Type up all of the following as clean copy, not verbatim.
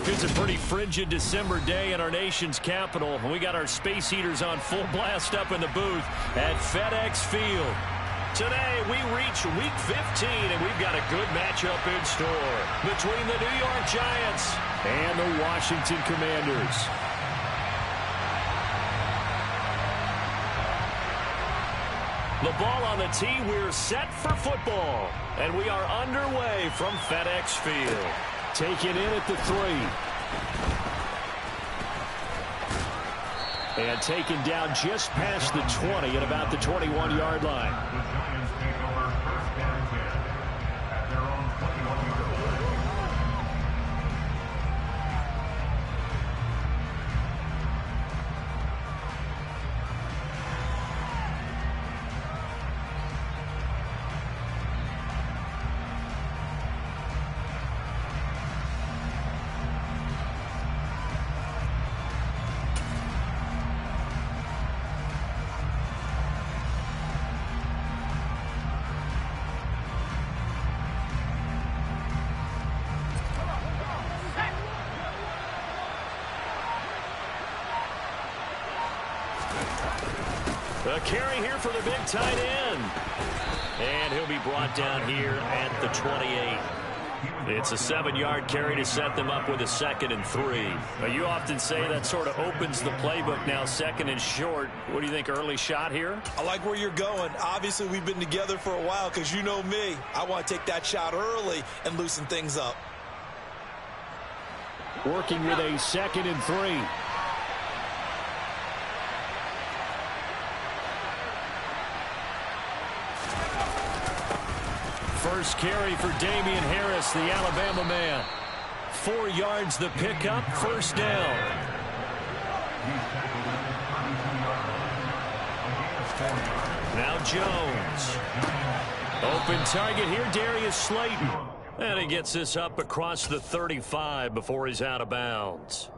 It's a pretty frigid December day in our nation's capital. We got our space heaters on full blast up in the booth at FedEx Field. Today, we reach Week 15, and we've got a good matchup in store between the New York Giants and the Washington Commanders. The ball on the tee, we're set for football, and we are underway from FedEx Field. Taken in at the 3. And taken down just past the 20 at about the 21-yard line. The Giants take over first and 10 at their own 21-yard line. A carry here for the big tight end. And he'll be brought down here at the 28. It's a 7-yard carry to set them up with a 2nd and 3. Now, you often say that sort of opens the playbook now, 2nd and short. What do you think, early shot here? I like where you're going. Obviously, we've been together for a while because you know me. I want to take that shot early and loosen things up. Working with a 2nd and 3. First carry for Damian Harris, the Alabama man. 4 yards the pickup, first down. Now Jones. Open target here, Darius Slayton. And he gets this up across the 35 before he's out of bounds.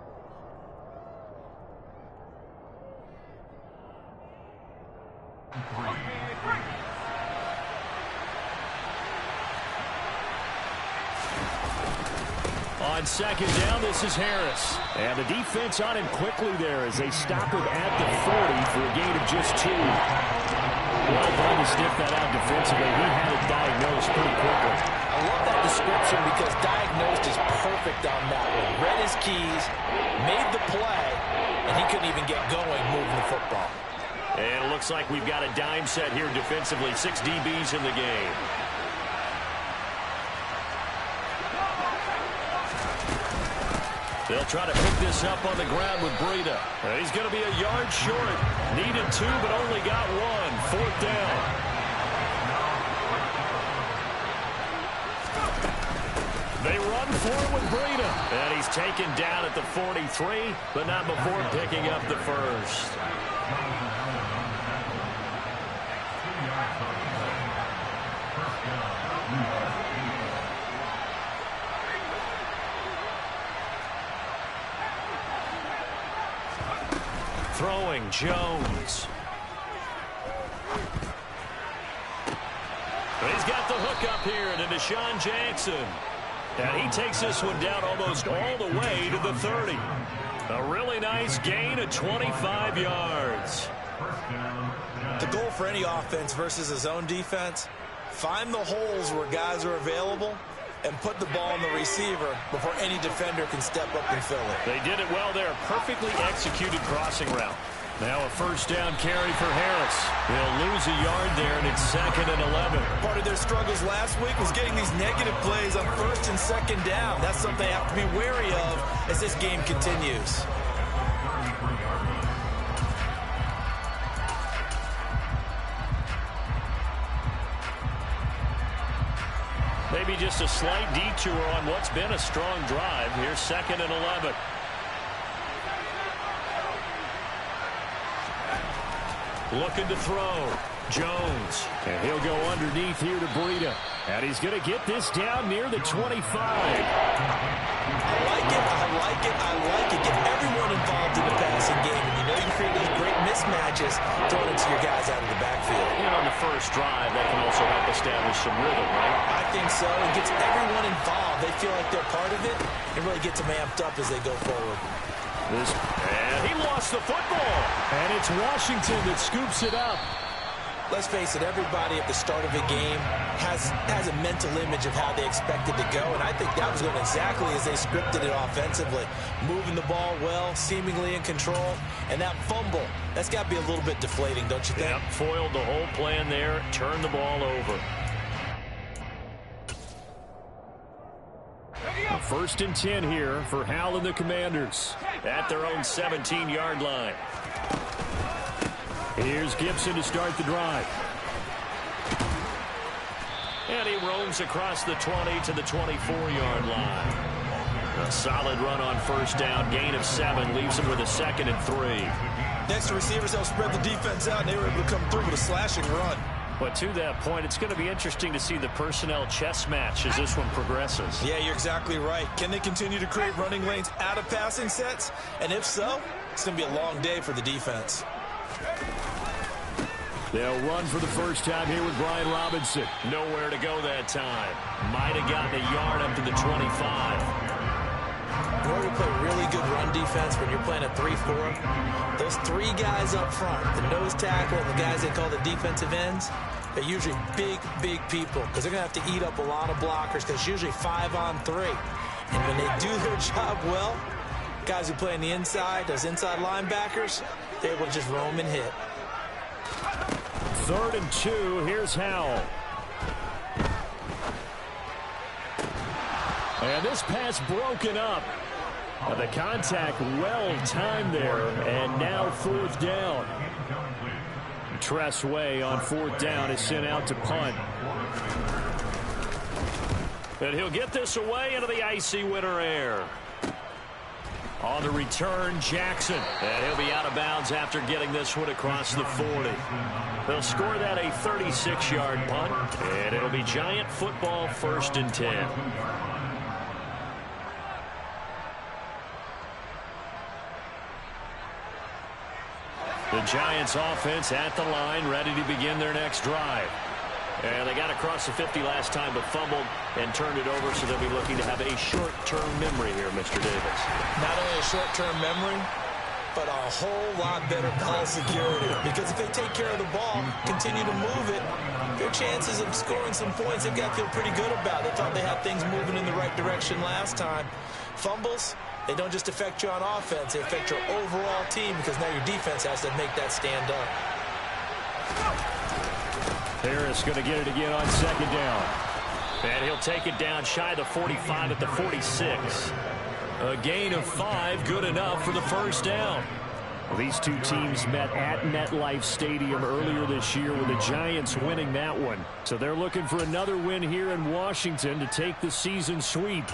On 2nd down, this is Harris. And the defense on him quickly there as they stop him at the 40 for a gain of just 2. Well done to sniff that out defensively. He had it diagnosed pretty quickly. I love that description because diagnosed is perfect on that one. Read his keys, made the play, and he couldn't even get going moving the football. And it looks like we've got a dime set here defensively. 6 DBs in the game. They'll try to pick this up on the ground with Breida. He's going to be a yard short. Needed 2, but only got 1. 4th down. They run for it with Breida. And he's taken down at the 43, but not before picking up the first. Throwing Jones. He's got the hook up here to Deshaun Jackson. And he takes this one down almost all the way to the 30. A really nice gain of 25 yards. The goal for any offense versus a zone defense, find the holes where guys are available and put the ball on the receiver before any defender can step up and fill it. They did it well there. Perfectly executed crossing route. Now a first down carry for Harris. They'll lose a yard there, and it's 2nd and 11. Part of their struggles last week was getting these negative plays on 1st and 2nd down. That's something they have to be wary of as this game continues. Maybe just a slight detour on what's been a strong drive. Here's 2nd and 11. Looking to throw. Jones. And he'll go underneath here to Breida. And he's going to get this down near the 25. I like it, I like it, I like it. Get everyone involved in the passing game. And you know you can create those great mismatches throwing it to your guys out of the backfield. And on the first drive, that can also help establish some rhythm, right? I think so. It gets everyone involved. They feel like they're part of it and really gets them amped up as they go forward. And he lost the football. And it's Washington that scoops it up. Let's face it, everybody at the start of a game has a mental image of how they expect it to go, and I think that was going exactly as they scripted it offensively. Moving the ball well, seemingly in control, and that fumble, that's got to be a little bit deflating, don't you think? Yep, foiled the whole plan there, turned the ball over. First and 10 here for Hal and the Commanders at their own 17-yard line. Here's Gibson to start the drive. And he roams across the 20 to the 24-yard line. A solid run on first down, gain of 7, leaves him with a 2nd and 3. Next to receivers, they'll spread the defense out, and they were able to come through with a slashing run. But to that point, it's going to be interesting to see the personnel chess match as this one progresses. Yeah, you're exactly right. Can they continue to create running lanes out of passing sets? And if so, it's going to be a long day for the defense. They'll run for the first time here with Brian Robinson. Nowhere to go that time. Might have gotten a yard up to the 25. In order to play really good run defense when you're playing a 3-4, those 3 guys up front, the nose tackle and the guys they call the defensive ends, they're usually big, big people because they're going to have to eat up a lot of blockers because it's usually 5 on 3. And when they do their job well, guys who play on the inside, those inside linebackers, they're able to just roam and hit. 3rd and 2. Here's Howell. And this pass broken up. The contact well timed there. And now 4th down. Tress Way on 4th down is sent out to punt. And he'll get this away into the icy winter air. On the return, Jackson. And he'll be out of bounds after getting this one across the 40. They'll score that a 36-yard punt. And it'll be Giant football 1st and 10. The Giants offense at the line, ready to begin their next drive. And they got across the 50 last time, but fumbled and turned it over, so they'll be looking to have a short-term memory here, Mr. Davis. Not only a short-term memory, but a whole lot better ball security. Because if they take care of the ball, continue to move it, their chances of scoring some points, they've got to feel pretty good about. They thought they had things moving in the right direction last time. Fumbles, they don't just affect you on offense, they affect your overall team because now your defense has to make that stand up. Harris going to get it again on 2nd down. And he'll take it down shy of the 45 at the 46. A gain of 5, good enough for the 1st down. Well, these two teams met at MetLife Stadium earlier this year with the Giants winning that one. So they're looking for another win here in Washington to take the season sweep.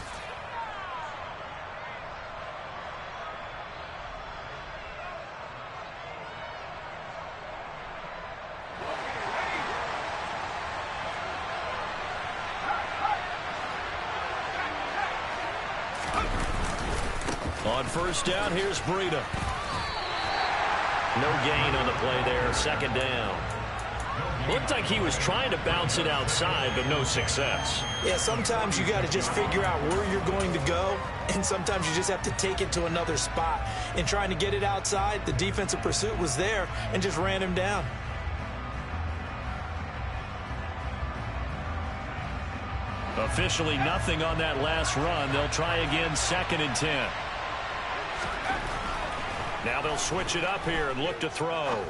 On 1st down, here's Breida. No gain on the play there, 2nd down. Looked like he was trying to bounce it outside, but no success. Yeah, sometimes you got to just figure out where you're going to go, and sometimes you just have to take it to another spot. In trying to get it outside, the defensive pursuit was there and just ran him down. Officially nothing on that last run. They'll try again, 2nd and 10. Now they'll switch it up here and look to throw.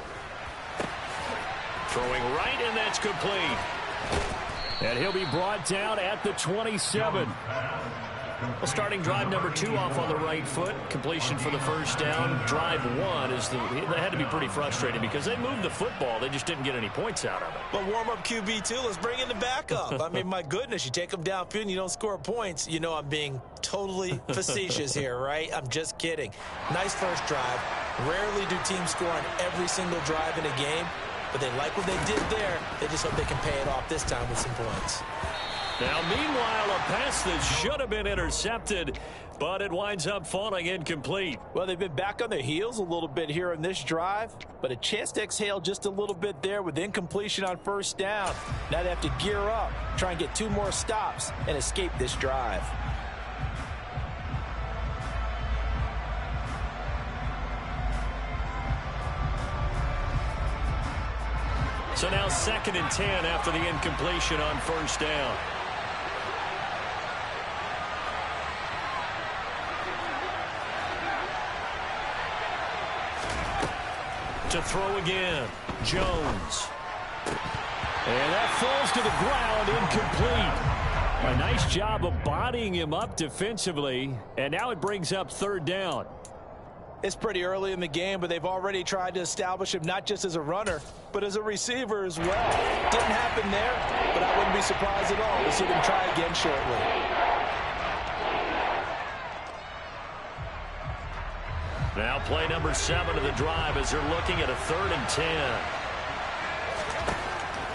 Throwing right, and that's complete. And he'll be brought down at the 27. Well, starting drive number 2 off on the right foot. Completion for the 1st down. Drive 1 is that had to be pretty frustrating because they moved the football. They just didn't get any points out of it. But warm-up QB, too. Let's bring in the backup. I mean, my goodness, you take them downfield and you don't score points. You know I'm being totally facetious here, right? I'm just kidding. Nice first drive. Rarely do teams score on every single drive in a game, but they like what they did there. They just hope they can pay it off this time with some points. Now, meanwhile, a pass that should have been intercepted, but it winds up falling incomplete. Well, they've been back on their heels a little bit here in this drive, but a chance to exhale just a little bit there with incompletion on first down. Now they have to gear up, try and get 2 more stops, and escape this drive. So now 2nd and 10 after the incompletion on first down. To throw again, Jones. And that falls to the ground, incomplete. A nice job of bodying him up defensively, and now it brings up 3rd down. It's pretty early in the game, but they've already tried to establish him not just as a runner, but as a receiver as well. Didn't happen there, but I wouldn't be surprised at all to see them try again shortly. Now play number 7 of the drive as they're looking at a 3rd and 10.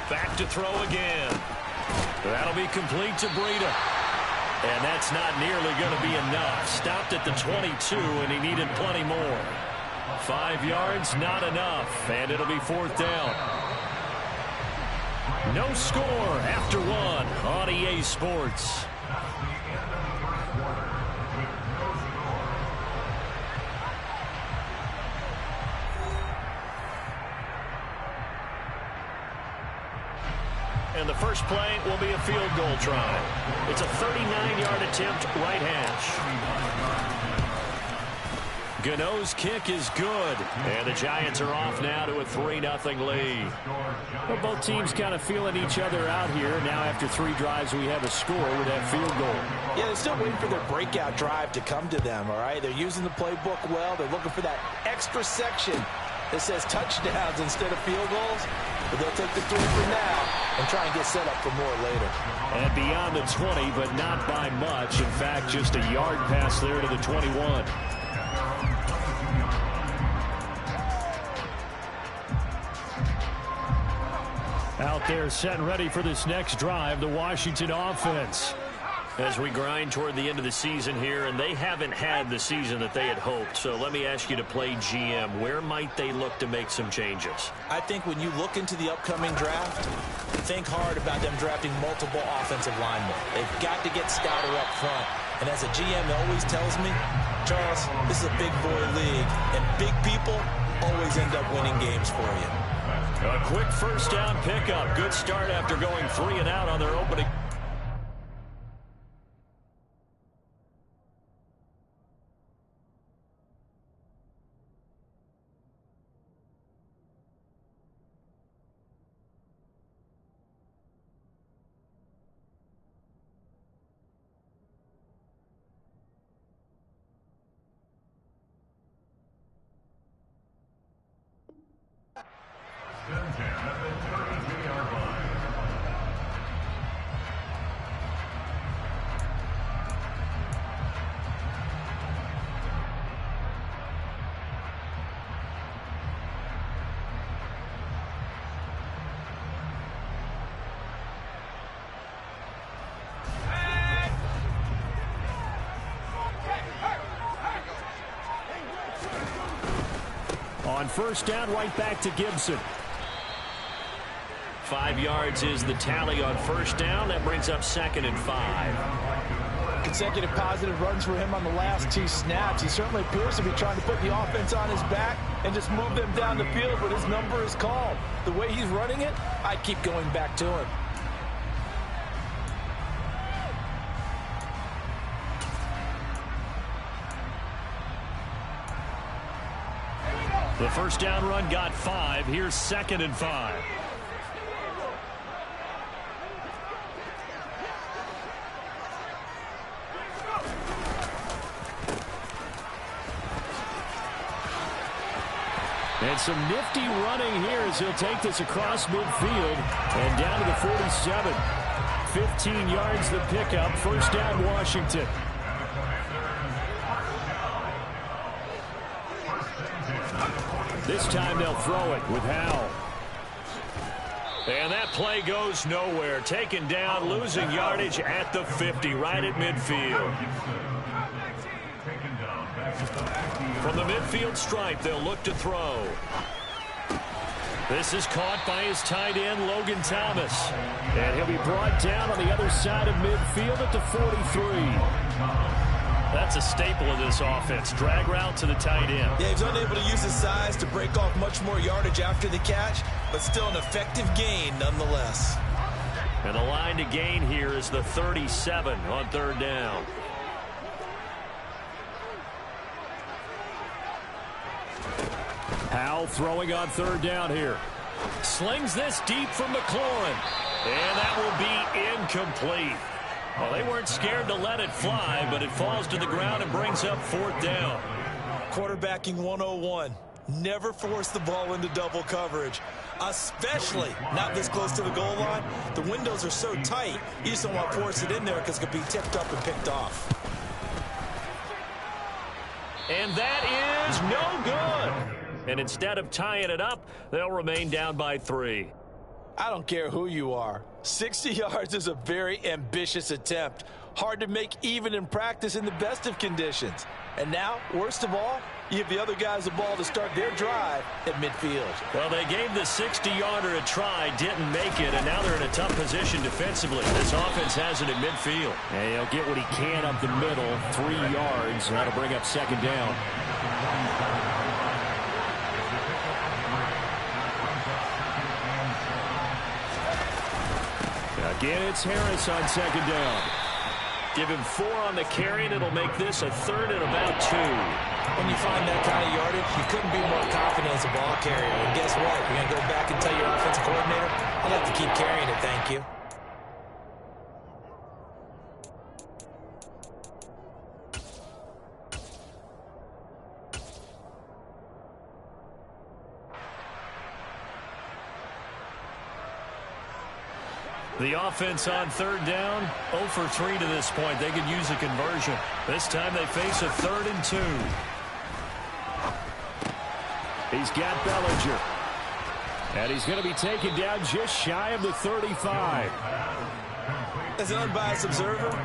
Back to throw again. That'll be complete to Breida. And that's not nearly going to be enough. Stopped at the 22, and he needed plenty more. 5 yards, not enough, and it'll be 4th down. No score after 1 on EA Sports. And the first play will be a field goal try. It's a 39-yard attempt, right hash. Gano's kick is good. And the Giants are off now to a 3-0 lead. Well, both teams kind of feeling each other out here. Now after 3 drives, we have a score with that field goal. Yeah, they're still waiting for their breakout drive to come to them, all right? They're using the playbook well. They're looking for that extra section that says touchdowns instead of field goals. But they'll take the 3 for now and try and get set up for more later. And beyond the 20, but not by much. In fact, just a yard pass there to the 21. Out there set and ready for this next drive, the Washington offense. As we grind toward the end of the season here, and they haven't had the season that they had hoped. So let me ask you to play GM. Where might they look to make some changes? I think when you look into the upcoming draft, think hard about them drafting multiple offensive linemen. They've got to get stouter up front. And as a GM always tells me, Charles, this is a big boy league, and big people always end up winning games for you. A quick first down pickup. Good start after going 3 and out on their opening. On first down, right back to Gibson. 5 yards is the tally on first down. That brings up 2nd and 5. Consecutive positive runs for him on the last 2 snaps. He certainly appears to be trying to put the offense on his back and just move them down the field, but his number is called. The way he's running it, I keep going back to him. The first down run got 5. Here's 2nd and 5. And some nifty running here as he'll take this across midfield and down to the 47. 15 yards the pickup. First down, Washington. This time they'll throw it with Howell. And that play goes nowhere. Taken down, losing yardage at the 50, right at midfield. From the midfield stripe, they'll look to throw. This is caught by his tight end, Logan Thomas. And he'll be brought down on the other side of midfield at the 43. That's a staple of this offense. Drag route to the tight end. Yeah, he's unable to use his size to break off much more yardage after the catch, but still an effective gain nonetheless. And the line to gain here is the 37 on third down. Howell throwing on third down here. Slings this deep from McLaurin. And that will be incomplete. Well, they weren't scared to let it fly, but it falls to the ground and brings up fourth down. Quarterbacking 101. Never force the ball into double coverage, especially not this close to the goal line. The windows are so tight, you just don't want to force it in there because it could be tipped up and picked off. And that is no good. And instead of tying it up, they'll remain down by 3. I don't care who you are. 60 yards is a very ambitious attempt. Hard to make even in practice in the best of conditions. And now, worst of all, you give the other guys the ball to start their drive at midfield. Well, they gave the 60-yarder a try, didn't make it, and now they're in a tough position defensively. This offense has it at midfield. And he'll get what he can up the middle, 3 yards. That'll bring up second down. Again, it's Harris on second down. Give him 4 on the carry, and it'll make this a third and about 2. When you find that kind of yardage, you couldn't be more confident as a ball carrier. And guess what? You're going to go back and tell your offensive coordinator, I'd like to keep carrying it, thank you. The offense on third down, 0 for 3 to this point. They could use a conversion. This time they face a 3rd and 2. He's got Bellinger. And he's going to be taken down just shy of the 35. As an unbiased observer,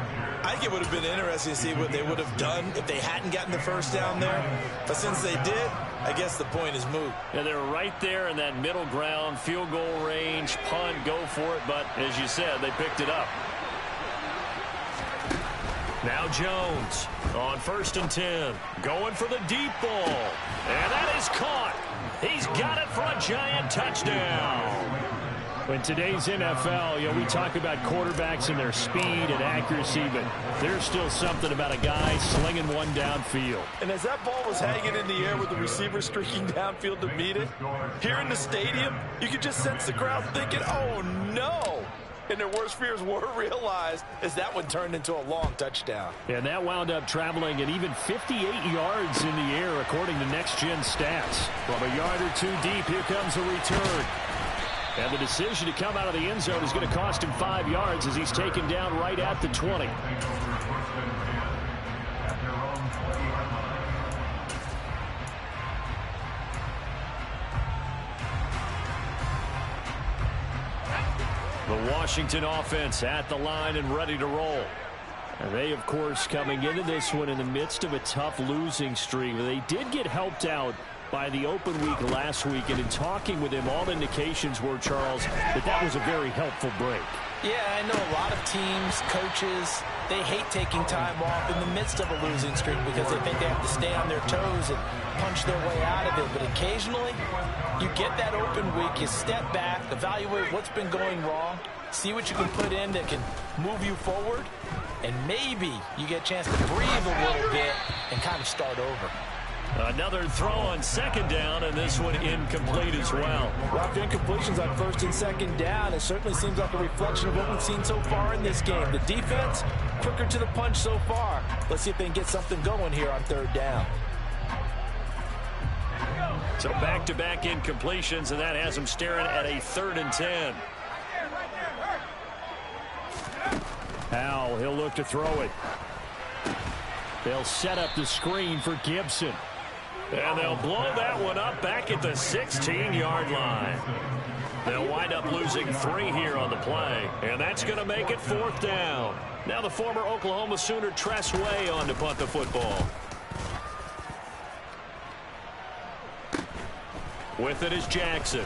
I think it would have been interesting to see what they would have done if they hadn't gotten the first down there. But since they did, I guess the point is moot. And they're right there in that middle ground, field goal range, punt, go for it. But as you said, they picked it up. Now Jones on 1st and 10, going for the deep ball. And that is caught. He's got it for a giant touchdown. In today's NFL, we talk about quarterbacks and their speed and accuracy, but there's still something about a guy slinging one downfield. And as that ball was hanging in the air with the receiver streaking downfield to meet it, here in the stadium, you could just sense the crowd thinking, oh no! And their worst fears were realized as that one turned into a long touchdown. And that wound up traveling at even 58 yards in the air, according to Next Gen Stats. From a yard or 2 deep, here comes a return. And the decision to come out of the end zone is going to cost him 5 yards as he's taken down right at the 20. The Washington offense at the line and ready to roll. And they, of course, coming into this one in the midst of a tough losing streak. They did get helped out by the open week last week, and in talking with him, all indications were, Charles, that was a very helpful break. Yeah, I know a lot of teams, coaches, they hate taking time off in the midst of a losing streak because they think they have to stay on their toes and punch their way out of it. But occasionally, you get that open week, you step back, evaluate what's been going wrong, see what you can put in that can move you forward, and maybe you get a chance to breathe a little bit and kind of start over. Another throw on second down, and this one incomplete as well. Rough incompletions on 1st and 2nd down. It certainly seems like a reflection of what we've seen so far in this game. The defense, quicker to the punch so far. Let's see if they can get something going here on 3rd down. So back-to-back incompletions, and that has them staring at a 3rd and 10. Howell, he'll look to throw it. They'll set up the screen for And they'll blow that one up back at the 16-yard line. They'll wind up losing 3 here on the play, and that's going to make it 4th down. Now the former Oklahoma Sooner Tress Way on to punt the football. With it is Jackson.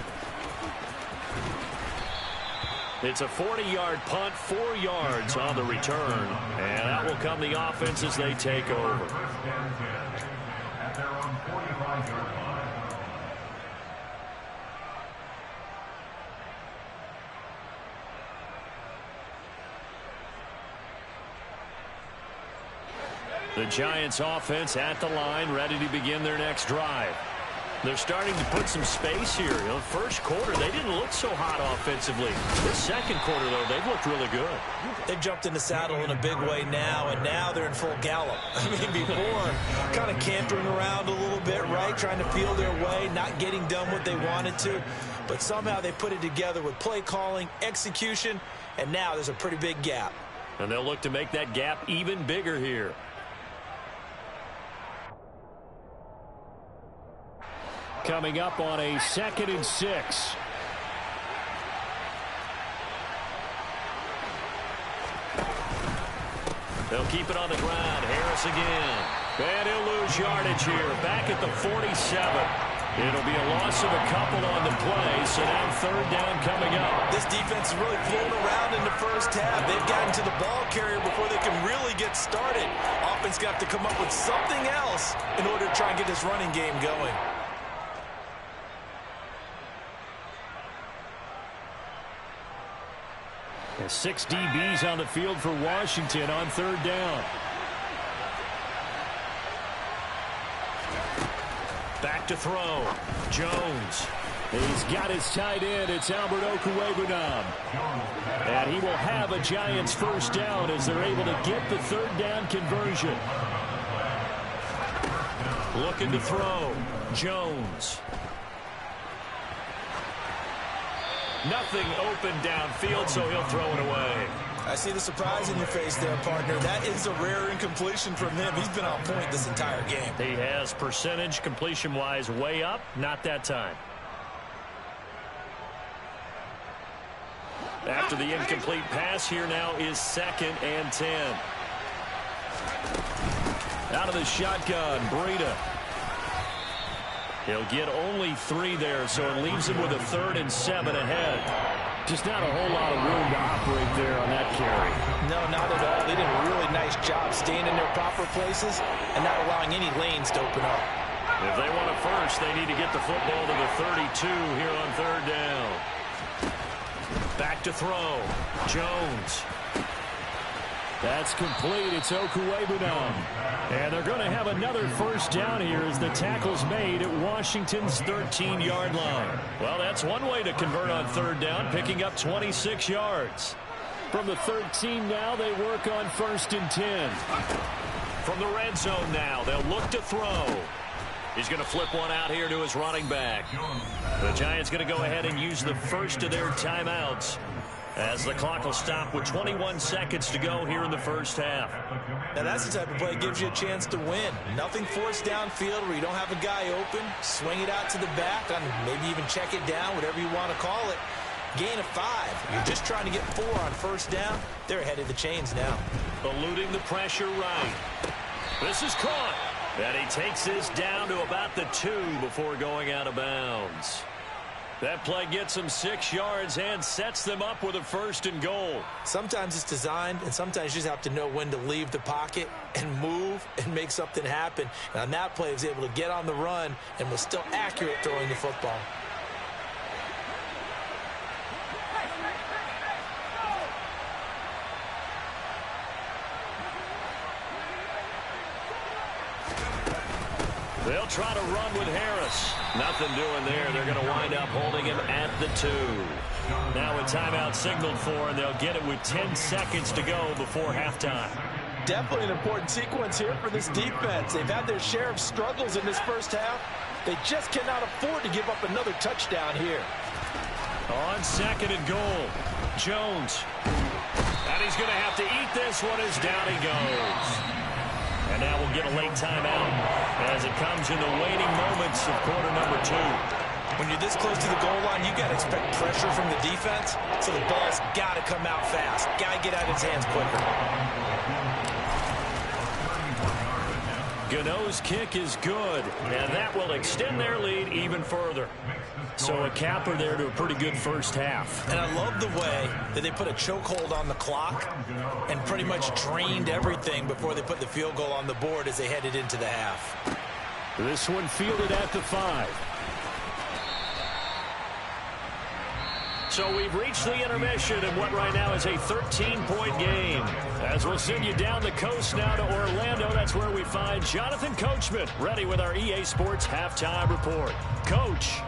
It's a 40-yard punt, 4 yards on the return, and that will come the offense as they take over. At their own 45-yard line. The Giants offense at the line, ready to begin their next drive. They're starting to put some space here. You know, first quarter, they didn't look so hot offensively. This second quarter, though, they've looked really good. They've jumped in the saddle in a big way now, and now they're in full gallop. I mean, before, kind of cantering around a little bit, right? Trying to feel their way, not getting done what they wanted to. But somehow they put it together with play calling, execution, and now there's a pretty big gap. And they'll look to make that gap even bigger here. Coming up on a 2nd and 6. They'll keep it on the ground. Harris again. And he'll lose yardage here. Back at the 47. It'll be a loss of a couple on the play. So now 3rd down coming up. This defense is really floating around in the first half. They've gotten to the ball carrier before they can really get started. Offense got to come up with something else in order to try and get this running game going. 6 DBs on the field for Washington on 3rd down. Back to throw. Jones. He's got his tight end. It's Albert Okwuegbunam. And he will have a Giants 1st down as they're able to get the 3rd down conversion. Looking to throw. Jones. Nothing open downfield, so he'll throw it away. I see the surprise in your face there, partner. That is a rare incompletion from him. He's been on point this entire game. He has percentage completion-wise way up. Not that time. After the incomplete pass, here now is 2nd and 10. Out of the shotgun, Breida. He'll get only 3 there, so it leaves him with a 3rd and 7 ahead. Just not a whole lot of room to operate there on that carry. No, not at all. They did a really nice job staying in their proper places and not allowing any lanes to open up. If they want a first, they need to get the football to the 32 here on 3rd down. Back to throw. Jones. That's complete. It's Okwuegbunam. And they're going to have another 1st down here as the tackle's made at Washington's 13-yard line. Well, that's one way to convert on 3rd down, picking up 26 yards. From the 13 now, they work on 1st and 10. From the red zone now, they'll look to throw. He's going to flip one out here to his running back. The Giants going to go ahead and use the first of their timeouts, as the clock will stop with 21 seconds to go here in the first half. Now that's the type of play that gives you a chance to win. Nothing forced downfield where you don't have a guy open. Swing it out to the back, and maybe even check it down, whatever you want to call it. Gain of 5. You're just trying to get 4 on 1st down. They're ahead of the chains now. Eluding the pressure right. This is caught. And he takes this down to about the 2 before going out of bounds. That play gets them 6 yards and sets them up with a 1st and goal. Sometimes it's designed, and sometimes you just have to know when to leave the pocket and move and make something happen. And on that play, he was able to get on the run and was still accurate throwing the football. They'll try to run with Harris. Nothing doing there. They're going to wind up holding him at the 2. Now a timeout signaled for, and they'll get it with 10 seconds to go before halftime. Definitely an important sequence here for this defense. They've had their share of struggles in this first half. They just cannot afford to give up another touchdown here. On 2nd and goal, Jones. And he's going to have to eat this one as down he goes. And now we'll get a late timeout as it comes in the waning moments of quarter number 2. When you're this close to the goal line, you got to expect pressure from the defense, so the ball's got to come out fast. Got to get out of his hands quicker. Gano's kick is good, and that will extend their lead even further. So a capper there to a pretty good first half. And I love the way that they put a chokehold on the clock and pretty much drained everything before they put the field goal on the board as they headed into the half. This one fielded at the 5. So we've reached the intermission in what right now is a 13-point game. As we'll send you down the coast now to Orlando, that's where we find Jonathan Coachman ready with our EA Sports Halftime Report. Coach.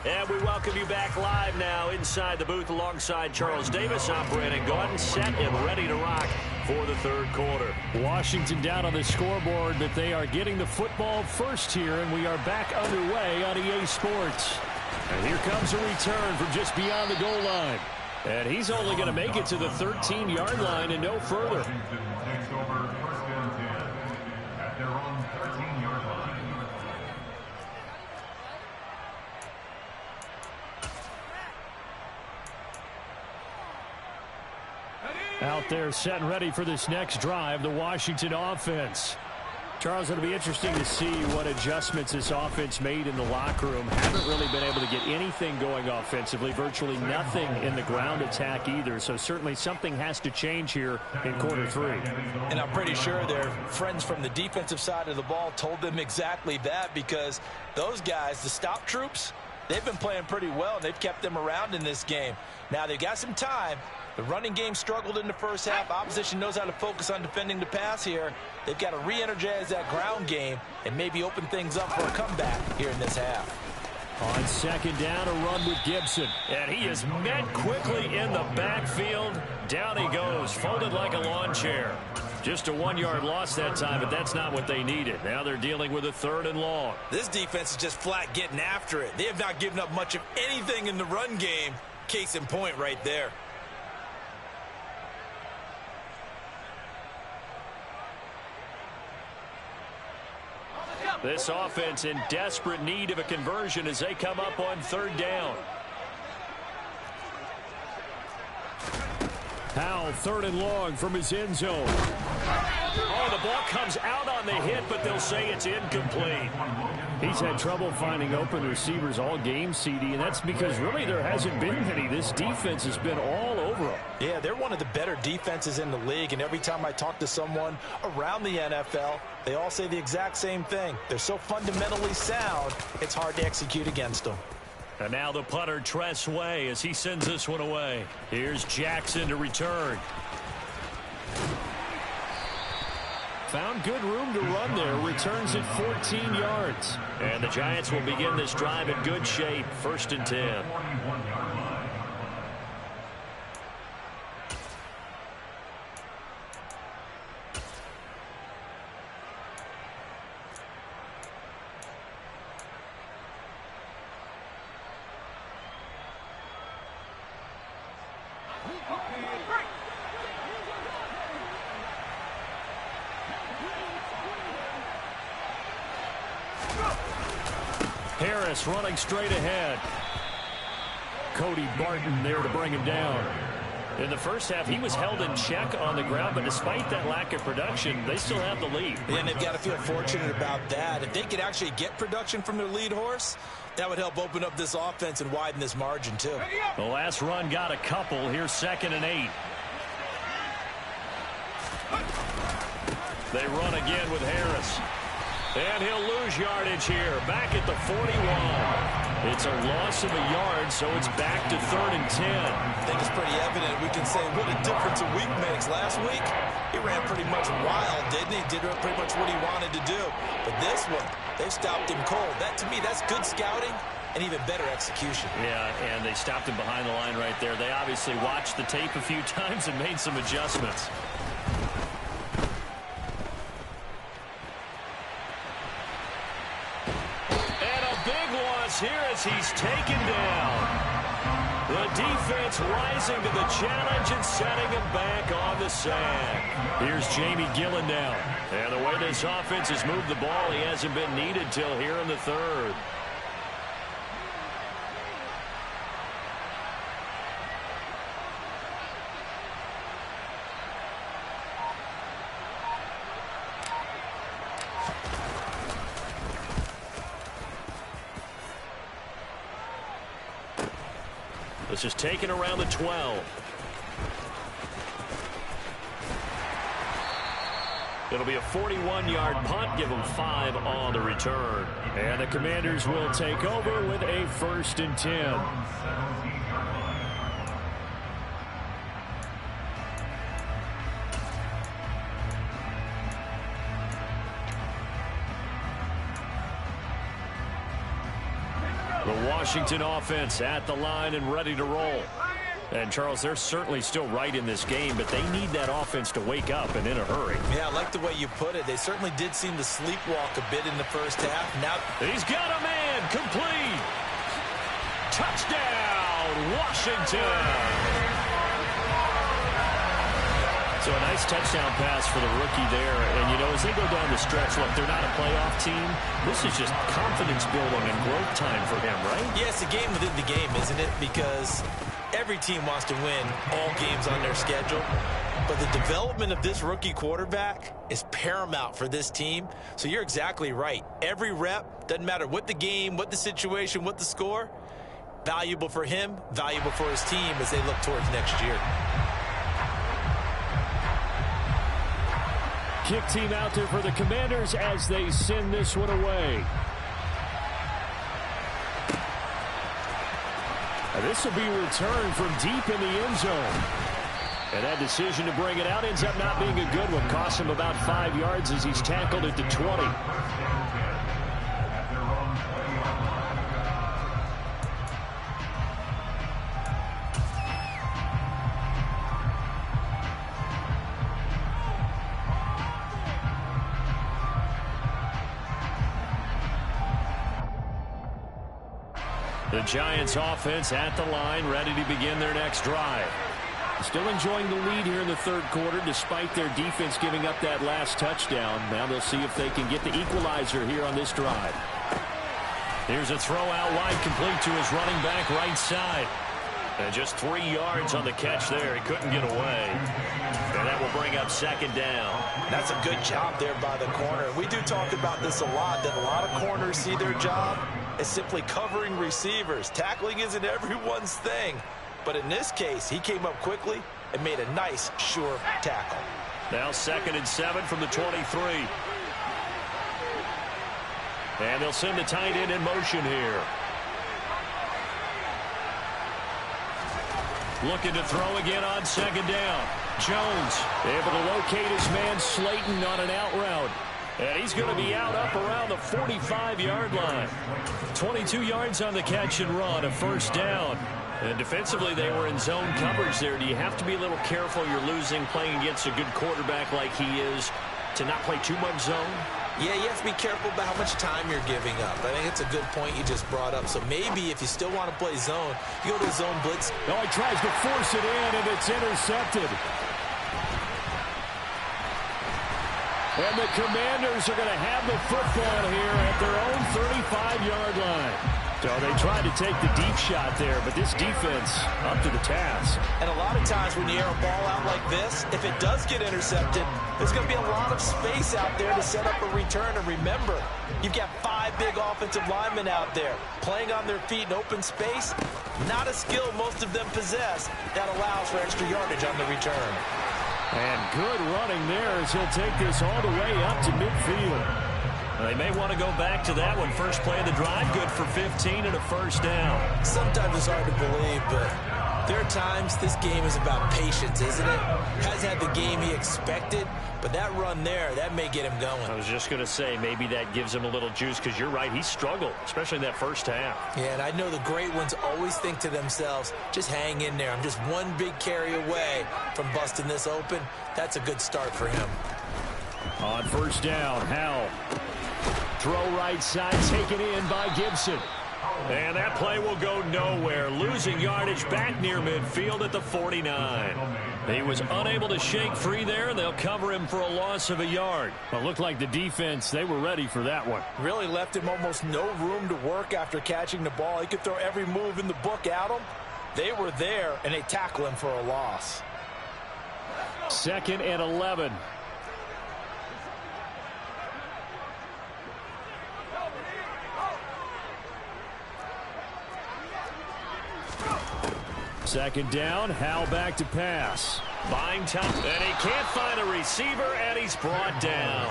And we welcome you back live now inside the booth alongside Charles Davis. I'm Brandon Gaudin, set and ready to rock for the third quarter. Washington down on the scoreboard, but they are getting the football first here, and we are back underway on EA Sports. And here comes a return from just beyond the goal line. And he's only going to make it to the 13-yard line and no further. Washington takes over first and 10 at their own 13-yard line. Out there set and ready for this next drive, the Washington offense. Charles, it'll be interesting to see what adjustments this offense made in the locker room. Haven't really been able to get anything going offensively, virtually nothing in the ground attack either. So certainly something has to change here in quarter 3. And I'm pretty sure their friends from the defensive side of the ball told them exactly that, because those guys, the stop troops, they've been playing pretty well, and they've kept them around in this game. Now they've got some time. The running game struggled in the first half. Opposition knows how to focus on defending the pass here. They've got to re-energize that ground game and maybe open things up for a comeback here in this half. On second down, a run with Gibson. And he is met quickly in the backfield. Down he goes, folded like a lawn chair. Just a 1-yard loss that time, but that's not what they needed. Now they're dealing with a 3rd and long. This defense is just flat getting after it. They have not given up much of anything in the run game. Case in point right there. This offense in desperate need of a conversion as they come up on 3rd down. Powell, 3rd and long from his end zone. Oh, the ball comes out on the hit, but they'll say it's incomplete. He's had trouble finding open receivers all game, CD, and that's because really there hasn't been many. This defense has been all over them. Yeah, they're one of the better defenses in the league, and every time I talk to someone around the NFL, they all say the exact same thing. They're so fundamentally sound, it's hard to execute against them. And now the punter, Tress Way, as he sends this one away. Here's Jackson to return. Found good room to run there. Returns it 14 yards. And the Giants will begin this drive in good shape. 1st and 10. Harris running straight ahead. Cody Barton there to bring him down. In the first half, he was held in check on the ground, but despite that lack of production, they still have the lead. And they've got to feel fortunate about that. If they could actually get production from their lead horse, that would help open up this offense and widen this margin, too. The last run got a couple. Here's 2nd and 8. They run again with Harris. And he'll lose yardage here. Back at the 41. It's a loss of a yard, so it's back to 3rd and 10. I think it's pretty evident. We can say what a difference a week makes. Last week, he ran pretty much wild, didn't he? Did pretty much what he wanted to do. But this one, they stopped him cold. That, to me, that's good scouting. and even better execution. Yeah, and they stopped him behind the line right there. They obviously watched the tape a few times and made some adjustments. And a big loss here as he's taken down. The defense rising to the challenge and setting him back on the sand. Here's Jamie Gillen now. And the way this offense has moved the ball, he hasn't been needed till here in the third. This is taken around the 12. It'll be a 41-yard punt. Give them 5 on the return. And the Commanders will take over with a 1st and 10. The Washington offense at the line and ready to roll. And, Charles, they're certainly still right in this game, but they need that offense to wake up and in a hurry. Yeah, I like the way you put it. They certainly did seem to sleepwalk a bit in the first half. Now he's got a man complete. Touchdown, Washington. So a nice touchdown pass for the rookie there. And, you know, as they go down the stretch, look, they're not a playoff team. This is just confidence building and growth time for him, right? Yeah, it's a game within the game, isn't it? Because every team wants to win all games on their schedule. But the development of this rookie quarterback is paramount for this team. So you're exactly right. Every rep, doesn't matter what the game, what the situation, what the score, valuable for him, valuable for his team as they look towards next year. Kick team out there for the Commanders as they send this one away. And this will be returned from deep in the end zone. And that decision to bring it out ends up not being a good one. Costs him about 5 yards as he's tackled at the 20. The Giants offense at the line, ready to begin their next drive. Still enjoying the lead here in the third quarter despite their defense giving up that last touchdown. Now they'll see if they can get the equalizer here on this drive. Here's a throw out wide, complete to his running back right side. And just 3 yards on the catch there. He couldn't get away. And that will bring up 2nd down. That's a good job there by the corner. We do talk about this a lot, that a lot of corners see their job as simply covering receivers. Tackling isn't everyone's thing. But in this case, he came up quickly and made a nice, sure tackle. Now 2nd and 7 from the 23. And they'll send the tight end in motion here. Looking to throw again on 2nd down. Jones able to locate his man Slayton on an out route. And he's going to be out up around the 45-yard line. 22 yards on the catch and run, a 1st down. And defensively, they were in zone coverage there. Do you have to be a little careful? You're losing, playing against a good quarterback like he is, to not play too much zone? Yeah, you have to be careful about how much time you're giving up. I think it's a good point you just brought up. So maybe if you still want to play zone, you go to zone blitz. Oh, he tries to force it in, and it's intercepted. And the Commanders are going to have the football here at their own 35-yard line. So they tried to take the deep shot there, but this defense up to the task. And a lot of times when you air a ball out like this, if it does get intercepted, there's going to be a lot of space out there to set up a return. And remember, you've got 5 big offensive linemen out there playing on their feet in open space. Not a skill most of them possess that allows for extra yardage on the return. And good running there as he'll take this all the way up to midfield. They may want to go back to that one. First play of the drive, good for 15 and a 1st down. Sometimes it's hard to believe, but There are times this game is about patience, isn't it? Hasn't had the game he expected, but that run there, that may get him going. I was just going to say, maybe that gives him a little juice, because you're right, he struggled, especially in that first half. Yeah, and I know the great ones always think to themselves, just hang in there. I'm just one big carry away from busting this open. That's a good start for him. On first down, Howell. Throw right side, taken in by Gibson. And that play will go nowhere, losing yardage back near midfield at the 49. He was unable to shake free there, and they'll cover him for a loss of a yard. Well, it looked like the defense, they were ready for that one. Really left him almost no room to work after catching the ball. He could throw every move in the book at him. They were there, and they tackle him for a loss. 2nd and 11. Second down, Howell back to pass. Buying time, and he can't find a receiver, and he's brought down.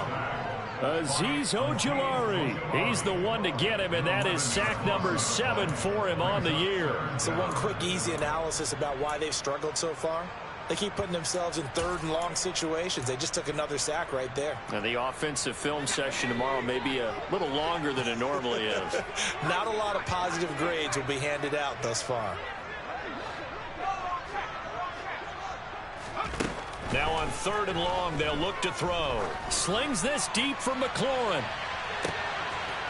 Azeez Ojulari. He's the one to get him, and that is sack number 7 for him on the year. So one quick, easy analysis about why they've struggled so far. They keep putting themselves in 3rd and long situations. They just took another sack right there. Now, the offensive film session tomorrow may be a little longer than it normally is. Not a lot of positive grades will be handed out thus far. Now on 3rd and long, they'll look to throw. Slings this deep for McLaurin.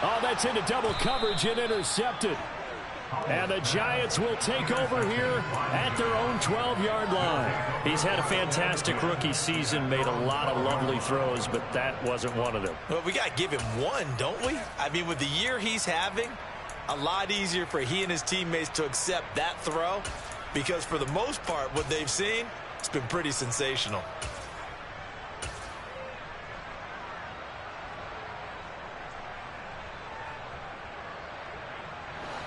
Oh, that's into double coverage and intercepted. And the Giants will take over here at their own 12-yard line. He's had a fantastic rookie season, made a lot of lovely throws, but that wasn't one of them. Well, we got to give him one, don't we? I mean, with the year he's having, a lot easier for he and his teammates to accept that throw, because for the most part, what they've seen, it's been pretty sensational.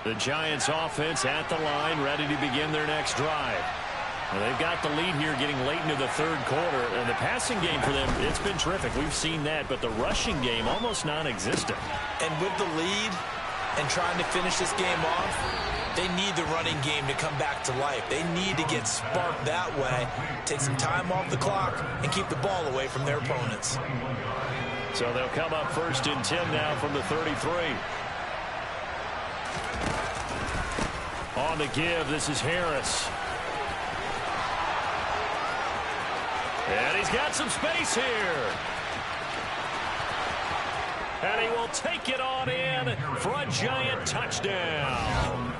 The Giants offense at the line, ready to begin their next drive. Well, they've got the lead here getting late into the 3rd quarter, and the passing game for them, it's been terrific. We've seen that, but the rushing game almost non-existent. And with the lead and trying to finish this game off, they need the running game to come back to life. They need to get sparked that way, take some time off the clock, and keep the ball away from their opponents. So they'll come up 1st and 10 now from the 33. On the give, this is Harris. And he's got some space here. And he will take it on in for a Giant touchdown.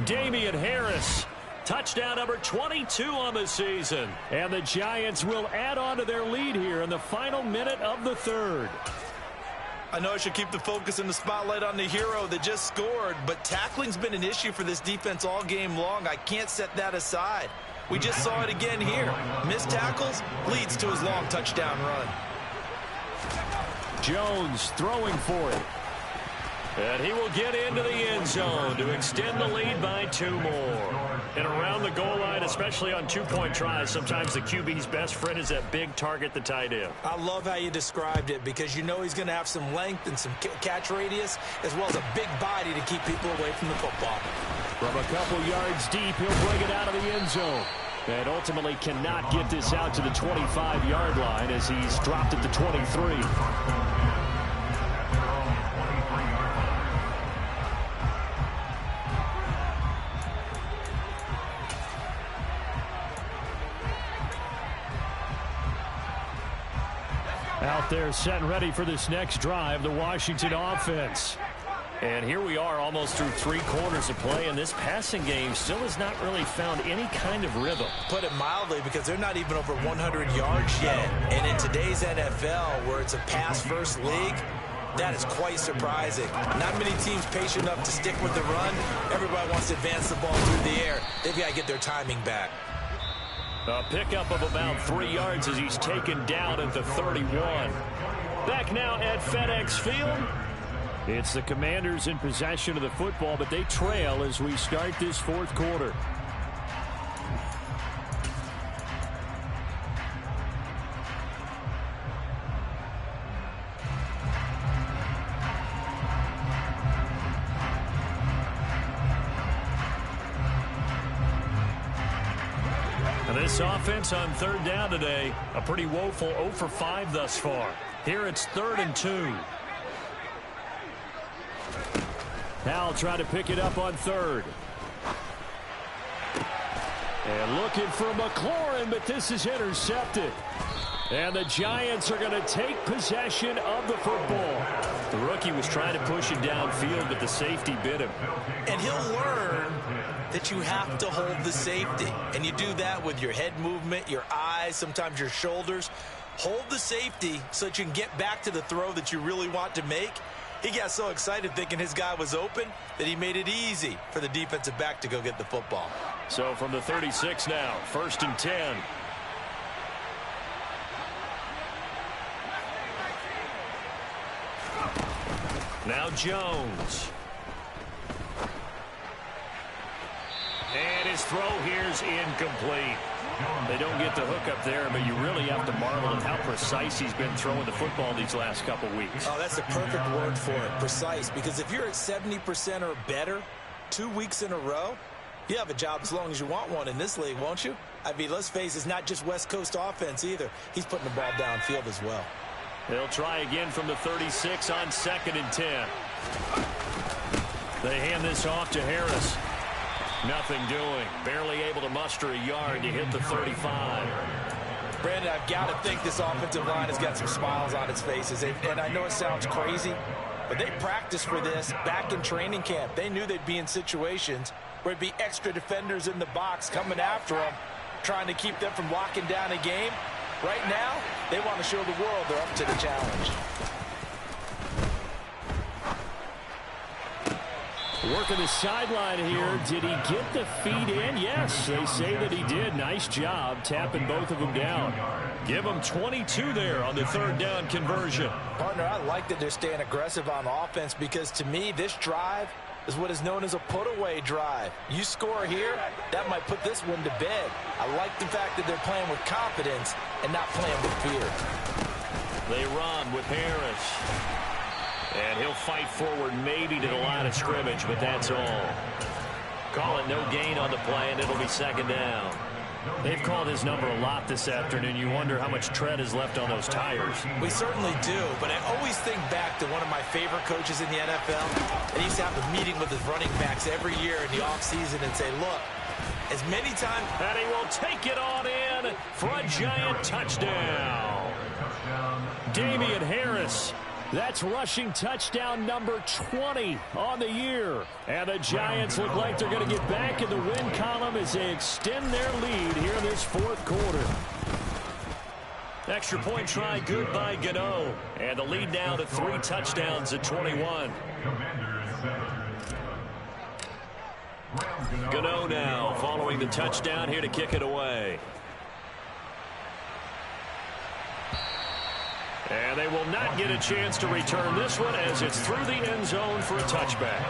Damian Harris, touchdown number 22 on the season. And the Giants will add on to their lead here in the final minute of the 3rd. I know I should keep the focus and the spotlight on the hero that just scored, but tackling's been an issue for this defense all game long. I can't set that aside. We just saw it again here. Missed tackles leads to his long touchdown run. Jones throwing for it. And he will get into the end zone to extend the lead by 2 more. And around the goal line, especially on 2-point tries, sometimes the QB's best friend is that big target, the tight end. I love how you described it, because you know he's going to have some length and some catch radius, as well as a big body to keep people away from the football. From a couple yards deep, he'll bring it out of the end zone. And ultimately cannot get this out to the 25-yard line as he's dropped at the 23. Out there set and ready for this next drive, the Washington offense. And here we are almost through 3 quarters of play, and this passing game still has not really found any kind of rhythm. Put it mildly, because they're not even over 100 yards yet. And in today's NFL, where it's a pass-first league, that is quite surprising. Not many teams patient enough to stick with the run. Everybody wants to advance the ball through the air. They've got to get their timing back. A pickup of about 3 yards as he's taken down at the 31. Back now at FedEx Field. It's the Commanders in possession of the football, but they trail as we start this 4th quarter. This offense on third down today, a pretty woeful 0 for 5 thus far. Here it's 3rd and 2. Howell trying to pick it up on 3rd. And looking for McLaurin, but this is intercepted. And the Giants are going to take possession of the football. The rookie was trying to push it downfield, but the safety bit him. And he'll learn that you have to hold the safety. And you do that with your head movement, your eyes, sometimes your shoulders. Hold the safety so that you can get back to the throw that you really want to make. He got so excited thinking his guy was open that he made it easy for the defensive back to go get the football. So from the 36 now, 1st and 10. Now Jones. And his throw here's incomplete. They don't get the hook up there, but you really have to marvel at how precise he's been throwing the football these last couple weeks. Oh, that's the perfect word for it, precise. Because if you're at 70% or better 2 weeks in a row, you have a job as long as you want one in this league, won't you? I mean, let's face it, it's not just West Coast offense either. He's putting the ball downfield as well. They'll try again from the 36 on 2nd and 10. They hand this off to Harris. Nothing doing. Barely able to muster a yard to hit the 35. Brandon, I've got to think this offensive line has got some smiles on its faces. And I know it sounds crazy, but they practiced for this back in training camp. They knew they'd be in situations where it'd be extra defenders in the box coming after them, trying to keep them from locking down a game. Right now, they want to show the world they're up to the challenge. Working the sideline here. Did he get the feet in? Yes, they say that he did. Nice job tapping both of them down. Give them 22 there on the 3rd down conversion. Partner, I like that they're staying aggressive on offense because to me, this drive is what is known as a put-away drive. You score here, that might put this one to bed. I like the fact that they're playing with confidence and not playing with fear. They run with Harris. And he'll fight forward maybe to the line of scrimmage, but that's all. Call it no gain on the play, and it'll be 2nd down. They've called his number a lot this afternoon. You wonder how much tread is left on those tires. We certainly do, but I always think back to one of my favorite coaches in the NFL. And he used to have a meeting with his running backs every year in the offseason and say, look, as many times... And he will take it on in for a giant touchdown. Damian Harris. That's rushing touchdown number 20 on the year. And the Giants look like they're going to get back in the win column as they extend their lead here in this 4th quarter. Extra point try good by Gano. And the lead now to 3 touchdowns at 21. Gano now following the touchdown here to kick it away. And they will not get a chance to return this one as it's through the end zone for a touchback.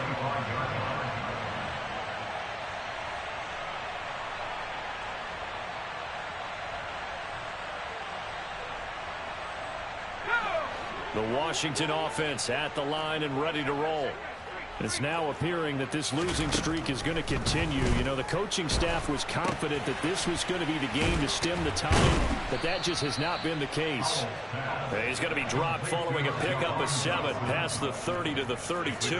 The Washington offense at the line and ready to roll. It's now appearing that this losing streak is going to continue. You know, the coaching staff was confident that this was going to be the game to stem the tide, but that just has not been the case. He's going to be dropped following a pickup of 7 past the 30 to the 32.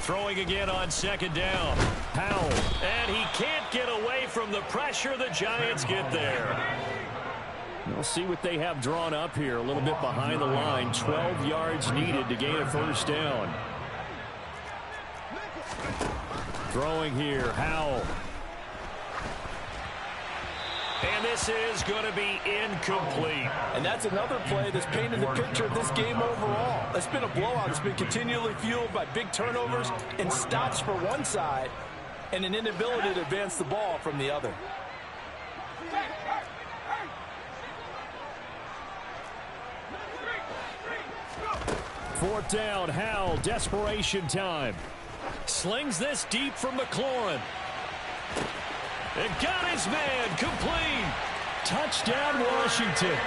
Throwing again on 2nd down. Howell. And he can't get away from the pressure. The Giants get there. We'll see what they have drawn up here. A little bit behind the line. 12 yards needed to gain a 1st down. Throwing here, Howell. And this is going to be incomplete. And that's another play that's painted the picture of this game overall. It's been a blowout. It's been continually fueled by big turnovers and stops for one side and an inability to advance the ball from the other. Fourth down, Howell, desperation time. Slings this deep from McLaurin. And got his man, complete. Touchdown, Washington.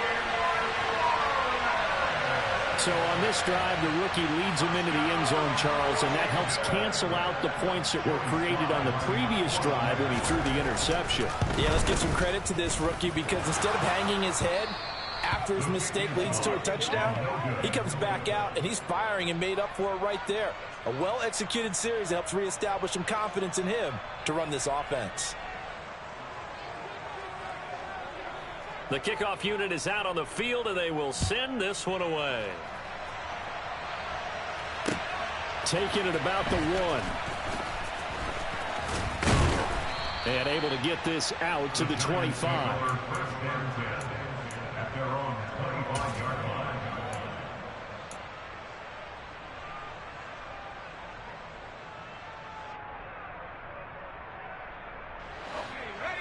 So on this drive, the rookie leads him into the end zone, Charles, and that helps cancel out the points that were created on the previous drive when he threw the interception. Yeah, let's give some credit to this rookie because instead of hanging his head after his mistake leads to a touchdown, he comes back out and he's firing and made up for it right there. A well-executed series helps reestablish some confidence in him to run this offense. The kickoff unit is out on the field, and they will send this one away. Taking it about the 1. And able to get this out to the 25. At their own 25-yard line.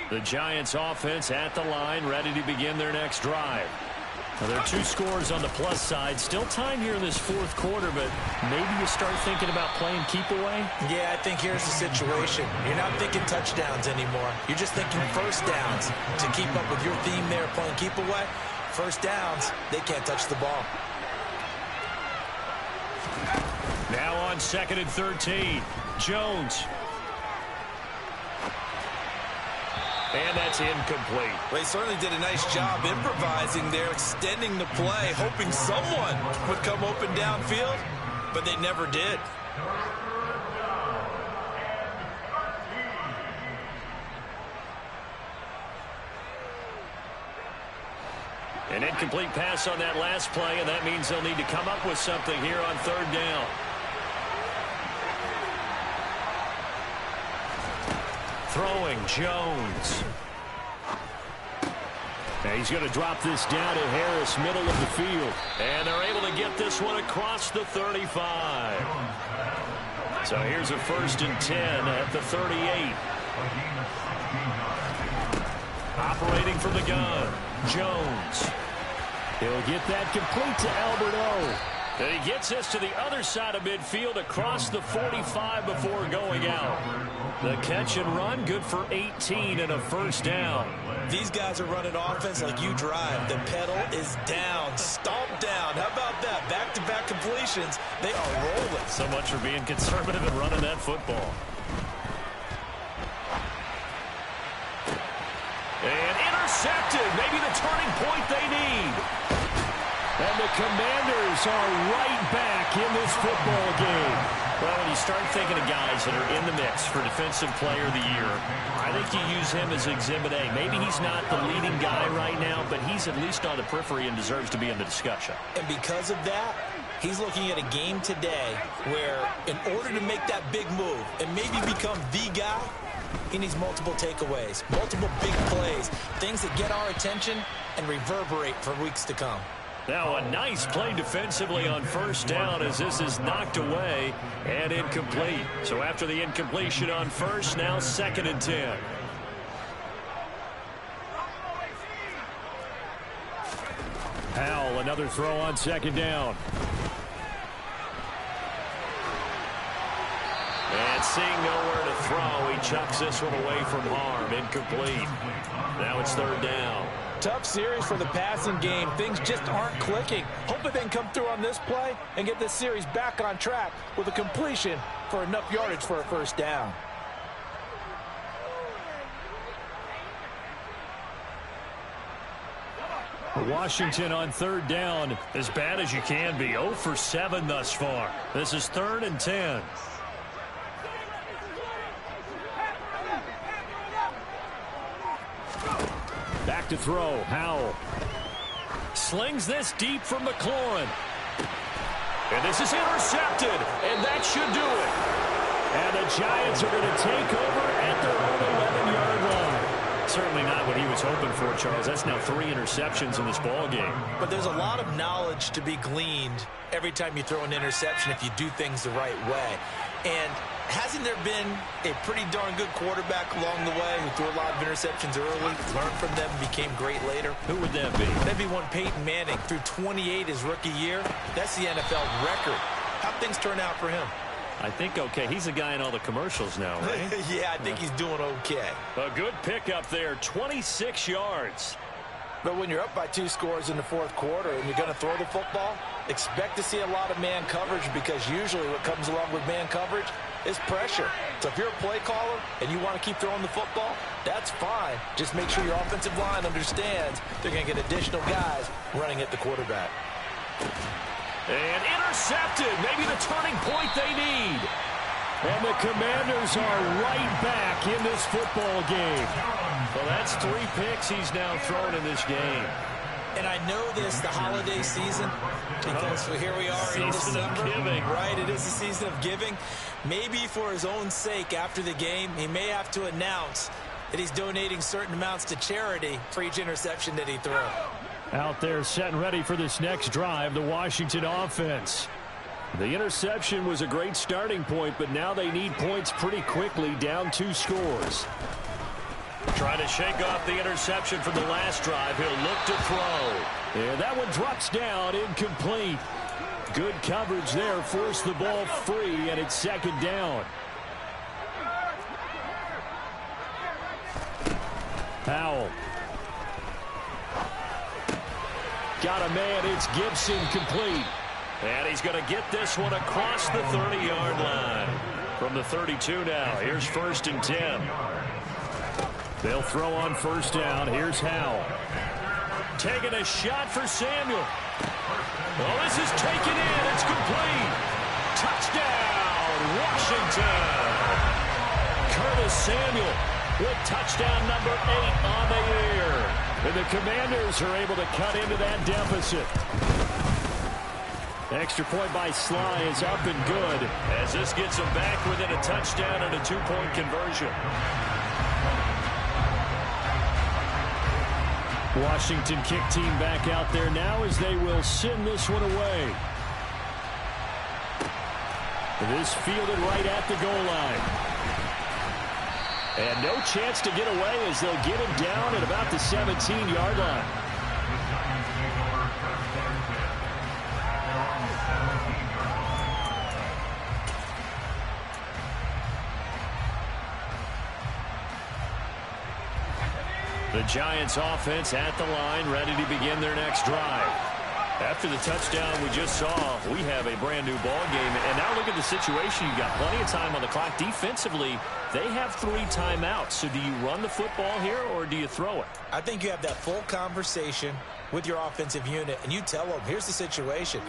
The Giants offense at the line, ready to begin their next drive. Now, there are 2 scores on the plus side. Still time here in this fourth quarter, but maybe you start thinking about playing keep away? Yeah, I think here's the situation. You're not thinking touchdowns anymore. You're just thinking first downs. To keep up with your theme there, playing keep away, first downs, they can't touch the ball. Now on 2nd and 13, Jones. And that's incomplete. Well, he certainly did a nice job improvising there, extending the play, hoping someone would come open downfield, but they never did. An incomplete pass on that last play, and that means they'll need to come up with something here on 3rd down. Throwing, Jones. And he's going to drop this down to Harris, middle of the field. And they're able to get this one across the 35. So here's a 1st and 10 at the 38. Operating from the gun, Jones. He'll get that complete to Albert O. And he gets this to the other side of midfield across the 45 before going out. The catch and run, good for 18 and a 1st down. These guys are running offense like you drive. The pedal is down, stomp down. How about that? Back-to-back completions. They are rolling. So much for being conservative and running that football. And intercepted. Maybe the turning point they need. And the Commanders are right back in this football game. Well, when you start thinking of guys that are in the mix for Defensive Player of the Year, I think you use him as Exhibit A. Maybe he's not the leading guy right now, but he's at least on the periphery and deserves to be in the discussion. And because of that, he's looking at a game today where in order to make that big move and maybe become the guy, he needs multiple takeaways, multiple big plays, things that get our attention and reverberate for weeks to come. Now a nice play defensively on 1st down as this is knocked away and incomplete. So after the incompletion on 1st, now 2nd and 10. Howell, another throw on 2nd down. And seeing nowhere to throw, he chucks this one away from harm. Incomplete. Now it's 3rd down. Tough series for the passing game. Things just aren't clicking. Hoping they can come through on this play and get this series back on track with a completion for enough yardage for a 1st down. Washington on 3rd down. As bad as you can be. 0 for 7 thus far. This is 3rd and 10. Back to throw, Howell. Slings this deep from McLaurin. And this is intercepted, and that should do it. And the Giants are going to take over at their own 11-yard line. Certainly not what he was hoping for, Charles. That's now 3 interceptions in this ball game. But there's a lot of knowledge to be gleaned every time you throw an interception if you do things the right way. And hasn't there been a pretty darn good quarterback along the way who threw a lot of interceptions early, learned from them, and became great later? Who would that be? That'd be one Peyton Manning, threw 28 his rookie year. That's the NFL record. How'd things turn out for him? I think okay. He's a guy in all the commercials now, right? Yeah, I think he's doing okay. A good pickup there, 26 yards. But when you're up by 2 scores in the 4th quarter and you're going to throw the football, Expect to see a lot of man coverage because usually what comes along with man coverage is pressure. So if you're a play caller and you want to keep throwing the football, that's fine. Just make sure your offensive line understands they're going to get additional guys running at the quarterback. And intercepted. Maybe the turning point they need. And the Commanders are right back in this football game. Well, that's 3 picks he's now thrown in this game. And I know this, the holiday season, because here we are in December. Right, it is the season of giving. Maybe for his own sake after the game, he may have to announce that he's donating certain amounts to charity for each interception that he threw. Out there set and ready for this next drive, the Washington offense. The interception was a great starting point, but now they need points pretty quickly, down 2 scores. Trying to shake off the interception from the last drive. He'll look to throw. And that one drops down, incomplete. Good coverage there, forced the ball free, and it's second down. Powell. Got a man, it's Gibson, complete. And he's going to get this one across the 30-yard line. From the 32 now, here's 1st and 10. They'll throw on first down. Here's Howell. Taking a shot for Samuel. Oh, this is taken in. It's complete. Touchdown, Washington. Curtis Samuel with touchdown number 8 on the year. And the Commanders are able to cut into that deficit. Extra point by Sly is up and good. As this gets them back within a touchdown and a 2-point conversion. Washington kick team back out there now as they will send this one away. This fielded right at the goal line. And no chance to get away as they'll get him down at about the 17-yard line. The Giants offense at the line, ready to begin their next drive. After the touchdown we just saw, we have a brand new ball game. And now look at the situation. You've got plenty of time on the clock. Defensively, they have 3 timeouts. So do you run the football here or do you throw it? I think you have that full conversation with your offensive unit, and you tell them, here's the situation.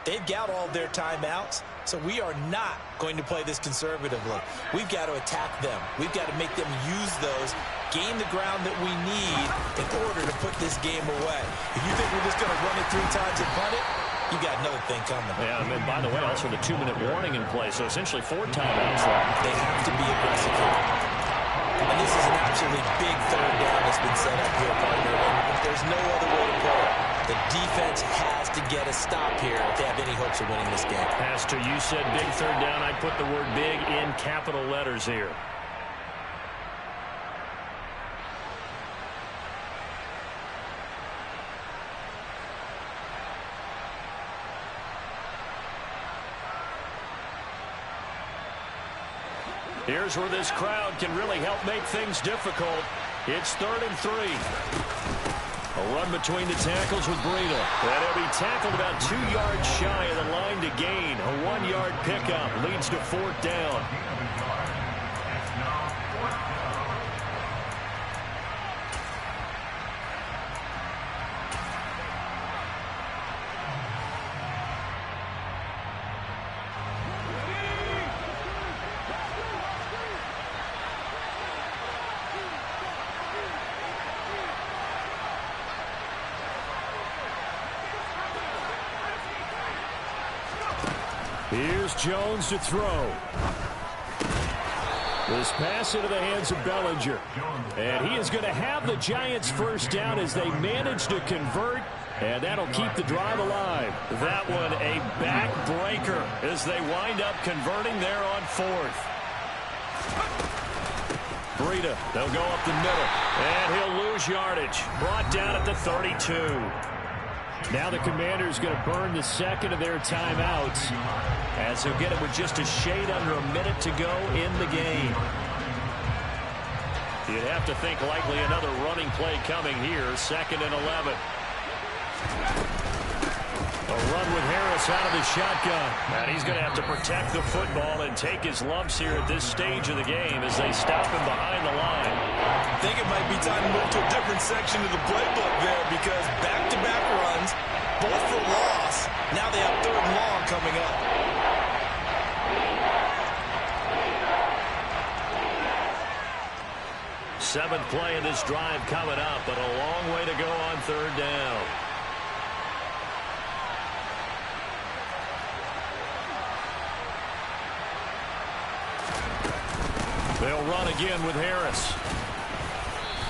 They've got all their timeouts, so we are not going to play this conservatively. We've got to attack them. We've got to make them use those, gain the ground that we need in order to put this game away. If you think we're just going to run it 3 times and punt it, you got another thing coming. Yeah, and by the way, also the 2-minute warning in play, so essentially 4 timeouts left. They have to be aggressive here. And this is an absolutely big 3rd down that's been set up here, partner. And there's no other way to put it. The defense has to get a stop here if they have any hopes of winning this game. Pastor, you said big 3rd down. I'd put the word big in capital letters here. Here's where this crowd can really help make things difficult. It's 3rd and 3. A run between the tackles with Breida. And he'll be tackled about 2 yards shy of the line to gain. A 1-yard pickup leads to 4th down. Here's Jones to throw. This pass into the hands of Bellinger. And he is going to have the Giants first down as they manage to convert. And that'll keep the drive alive. That one a backbreaker as they wind up converting there on 4th. Breida, they'll go up the middle. And he'll lose yardage. Brought down at the 32. Now the Commanders going to burn the 2nd of their timeouts, as he'll get it with just a shade under a minute to go in the game. You'd have to think likely another running play coming here. 2nd and 11. A run with Harris out of the shotgun. And he's going to have to protect the football and take his lumps here at this stage of the game as they stop him behind the line. I think it might be time to move to a different section of the playbook there because back-to-back runs, both for loss. Now they have 3rd and long coming up. Seventh play of this drive coming up, but a long way to go on 3rd down. They'll run again with Harris.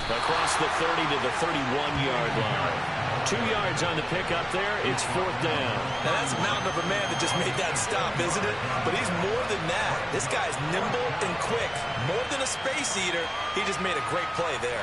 Across the 30 to the 31-yard line. 2 yards on the pickup there. It's 4th down. Now that's a mountain of a man that just made that stop, isn't it? But he's more than that. This guy's nimble and quick. More than a space eater, he just made a great play there.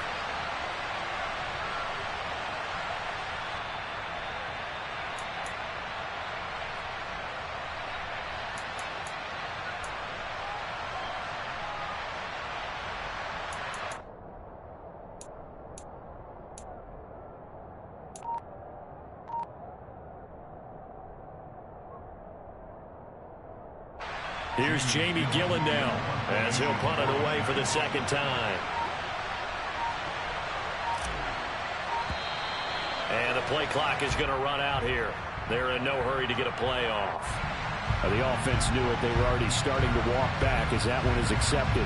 Here's Jamie Gillen now as he'll punt it away for the 2nd time. And the play clock is going to run out here. They're in no hurry to get a play off. The offense knew it. They were already starting to walk back as that one is accepted.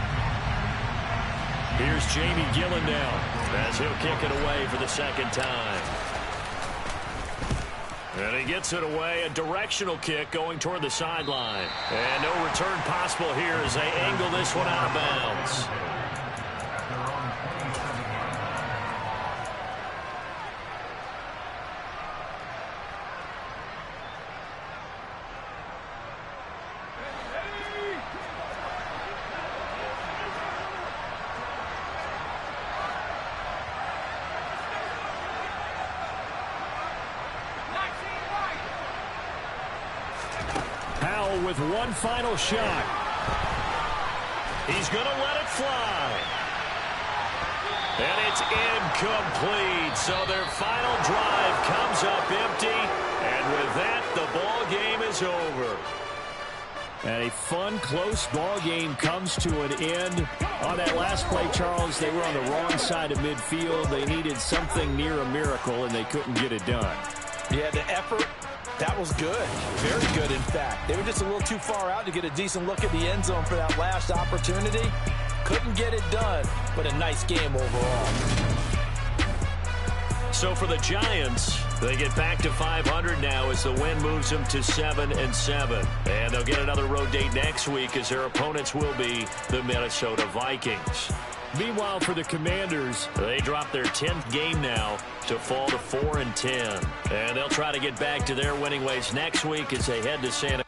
Here's Jamie Gillen now as he'll kick it away for the 2nd time. And he gets it away, a directional kick going toward the sideline. And no return possible here as they angle this one out of bounds. With one final shot. He's going to let it fly. And it's incomplete. So their final drive comes up empty. And with that, the ball game is over. And a fun, close ball game comes to an end. On that last play, Charles, they were on the wrong side of midfield. They needed something near a miracle, and they couldn't get it done. Yeah, the effort. That was good. Very good, in fact. They were just a little too far out to get a decent look at the end zone for that last opportunity. Couldn't get it done, but a nice game overall. So for the Giants, they get back to 500 now as the win moves them to 7-7. And they'll get another road date next week as their opponents will be the Minnesota Vikings. Meanwhile, for the Commanders, they drop their 10th game now to fall to 4-10. And they'll try to get back to their winning ways next week as they head to Santa